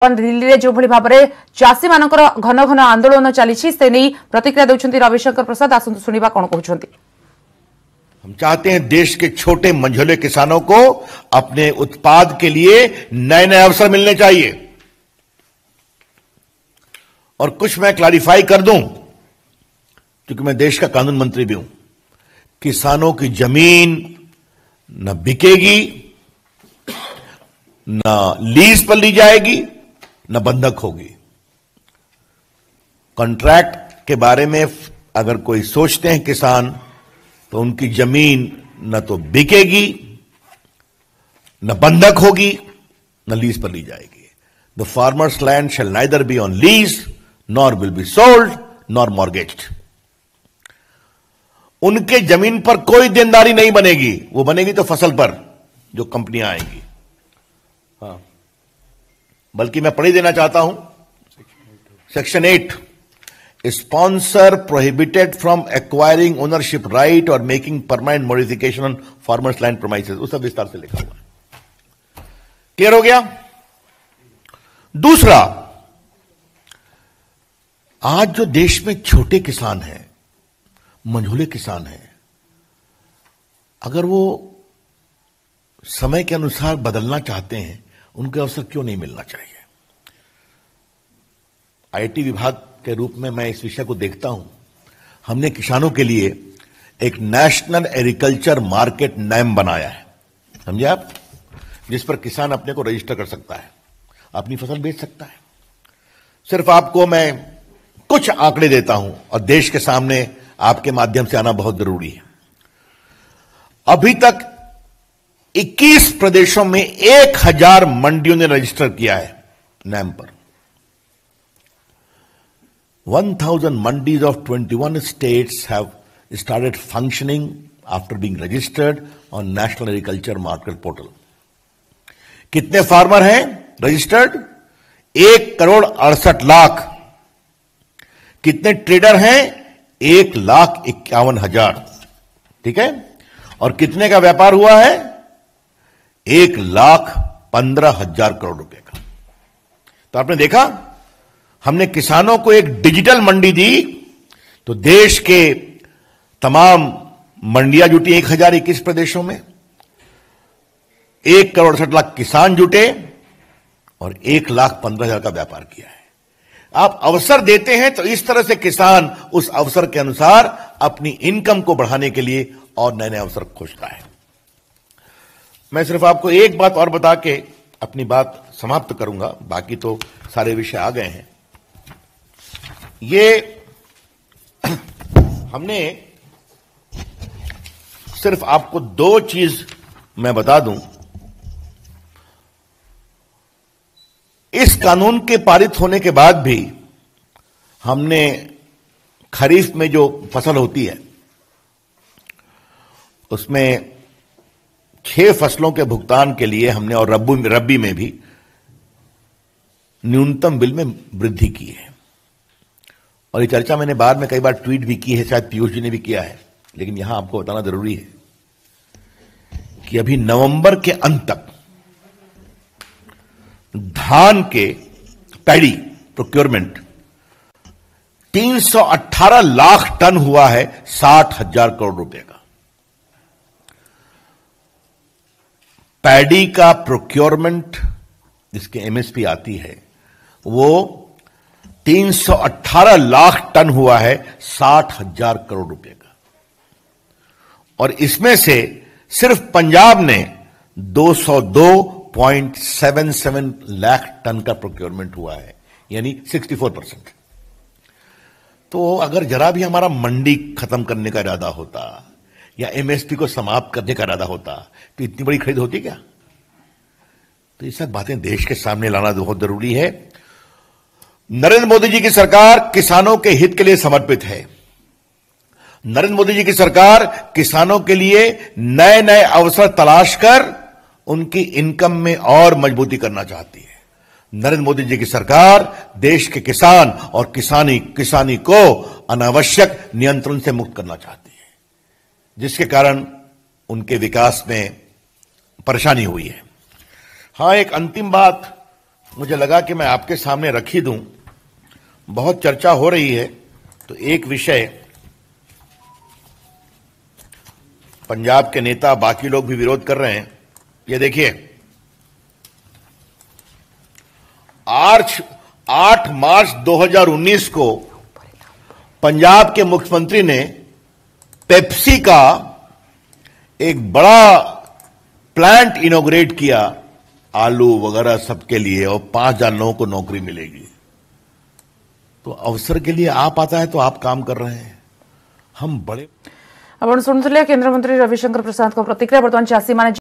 दिल्ली में जो भाव में चाषी मान घन घन आंदोलन चली प्रतिक्रिया देते रविशंकर प्रसाद। आसतु शुणा कौन कहते। हम चाहते हैं देश के छोटे मंझोले किसानों को अपने उत्पाद के लिए नए नए अवसर मिलने चाहिए। और कुछ मैं क्लैरिफाई कर दूं, क्योंकि मैं देश का कानून मंत्री भी हूं। किसानों की जमीन न बिकेगी, न लीज पर ली जाएगी, न बंधक होगी। कॉन्ट्रैक्ट के बारे में अगर कोई सोचते हैं किसान, तो उनकी जमीन न तो बिकेगी, न बंधक होगी, न लीज पर ली जाएगी। The farmers land shall neither be on lease nor will be sold nor mortgaged. उनके जमीन पर कोई देनदारी नहीं बनेगी, वो बनेगी तो फसल पर जो कंपनियां आएंगी। हाँ, बल्कि मैं पढ़ ही देना चाहता हूं section 8, sponsor prohibited from acquiring ownership right और making permanent modification on farmers land promises. उसका विस्तार से लिखा हुआ है। क्लियर हो गया। दूसरा, आज जो देश में छोटे किसान हैं, मंझोले किसान हैं, अगर वो समय के अनुसार बदलना चाहते हैं, उनके अवसर क्यों नहीं मिलना चाहिए। आईटी विभाग के रूप में मैं इस विषय को देखता हूं। हमने किसानों के लिए एक नेशनल एग्रीकल्चर मार्केट नैम बनाया है, समझे आप, जिस पर किसान अपने को रजिस्टर कर सकता है, अपनी फसल बेच सकता है। सिर्फ आपको मैं कुछ आंकड़े देता हूं और देश के सामने आपके माध्यम से आना बहुत जरूरी है। अभी तक 21 प्रदेशों में 1000 मंडियों ने रजिस्टर किया है नैम पर। 1000 mandis of 21 states have started functioning after being registered on National Agriculture Market Portal. कितने फार्मर हैं रजिस्टर्ड? 1,68,00,000। कितने ट्रेडर हैं? 1,51,000। ठीक है। और कितने का व्यापार हुआ है? 1,15,000 करोड़ रुपए का। तो आपने देखा, हमने किसानों को एक डिजिटल मंडी दी, तो देश के तमाम मंडियां जुटी 1021 प्रदेशों में, 1,68,00,000 किसान जुटे और 1,15,000 का व्यापार किया है। आप अवसर देते हैं तो इस तरह से किसान उस अवसर के अनुसार अपनी इनकम को बढ़ाने के लिए और नए नए अवसर खोजता है। मैं सिर्फ आपको एक बात और बता के अपनी बात समाप्त करूंगा, बाकी तो सारे विषय आ गए हैं। ये हमने सिर्फ आपको 2 चीज मैं बता दूं। इस कानून के पारित होने के बाद भी हमने खरीफ में जो फसल होती है, उसमें 6 फसलों के भुगतान के लिए हमने, और रब्बी में भी न्यूनतम बिल में वृद्धि की है। और ये चर्चा मैंने बाद में कई बार ट्वीट भी की है, शायद पीयूष जी ने भी किया है, लेकिन यहां आपको बताना जरूरी है कि अभी नवंबर के अंत तक धान के पैडी प्रोक्योरमेंट 318 लाख टन हुआ है, 60,000 करोड़ रुपए का। पैडी का प्रोक्योरमेंट जिसके एमएसपी आती है, वो 318 लाख टन हुआ है, 60,000 करोड़ रुपए का। और इसमें से सिर्फ पंजाब ने 202.77 लाख टन का प्रोक्योरमेंट हुआ है, यानी 64%। तो अगर जरा भी हमारा मंडी खत्म करने का इरादा होता या एमएसपी को समाप्त करने का इरादा होता, तो इतनी बड़ी खरीद होती क्या? तो ये सब बातें देश के सामने लाना बहुत जरूरी है। नरेंद्र मोदी जी की सरकार किसानों के हित के लिए समर्पित है। नरेंद्र मोदी जी की सरकार किसानों के लिए नए नए अवसर तलाश कर उनकी इनकम में और मजबूती करना चाहती है। नरेंद्र मोदी जी की सरकार देश के किसान और किसानी को अनावश्यक नियंत्रण से मुक्त करना चाहती है, जिसके कारण उनके विकास में परेशानी हुई है। हां, एक अंतिम बात मुझे लगा कि मैं आपके सामने रख ही दूं। बहुत चर्चा हो रही है, तो एक विषय पंजाब के नेता, बाकी लोग भी विरोध कर रहे हैं। ये देखिए, 8 मार्च 2019 को पंजाब के मुख्यमंत्री ने पेप्सी का एक बड़ा प्लांट इनॉग्रेट किया, आलू वगैरह सबके लिए, और 5,000 लोगों को नौकरी मिलेगी। तो अवसर के लिए आप आता है तो आप काम कर रहे हैं, हम बड़े। ଆପଣ ଶୁଣୁଥିଲେ କେନ୍ଦ୍रमंत्री रविशंकर प्रसाद को प्रतिक्रिया। ବର୍ତ୍ତମାନ ଚାଷୀମାନେ